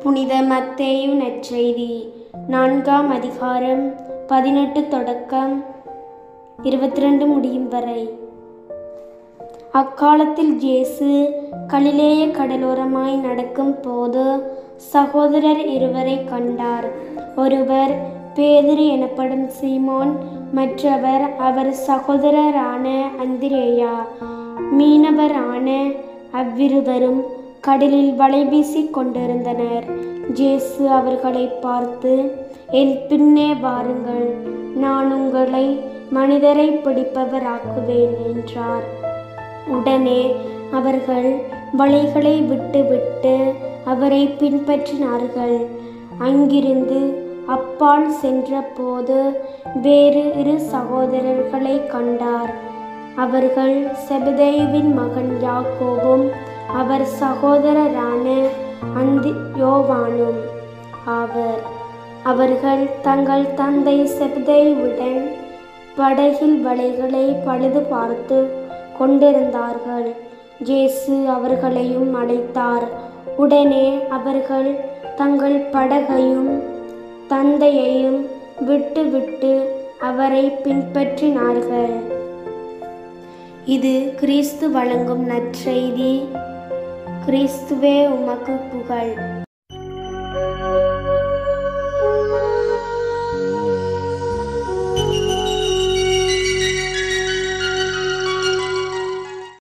புனித மத்தேயு நற்செய்தி 4ஆம் அதிகாரம் 18 தொடக்கம் 22 முடியும் வரை. அக்காலத்தில் இயேசு கலிலேய கடலோரமாய் நடக்கும் போது சகோதரர் இருவரை கண்டார். ஒருவர் பேதுரு எனப்படும் சீமோன், மற்றவர் அவர் சகோதரரான அந்திரேயா. மீனவரான அவ்விருவரும் கடலில் வலை வீசிக் கொண்டிருந்தனர். இயேசு அவர்களை பார்த்து, என் பின்னே வாருங்கள், நான் உங்களை மனிதரை பிடிப்பவராக்குவேன் என்றார். உடனே அவர்கள் வலைகளை விட்டுவிட்டு அவரை பின்பற்றினார்கள். அங்கிருந்து அப்பால் சென்ற போது வேறு 2 சகோதரர்களை கண்டார். அவர்கள் செபதேயுவின் மகன் யாக்கோபும் அவர் சகோதரரான யோவானும் ஆவர். அவர்கள் தங்கள் தந்தை செபதேயுவுடன் படகில் வலைகளை பழுது பார்த்து கொண்டிருந்தார்கள். இயேசு அவர்களையும் அழைத்தார். உடனே அவர்கள் தங்கள் படகையும் தந்தையையும் விட்டுவிட்டு அவரை பின்பற்றினார்கள். இது கிறிஸ்து வழங்கும் நற்செய்தி. கிறிஸ்துவே உமக்கு புகழ்.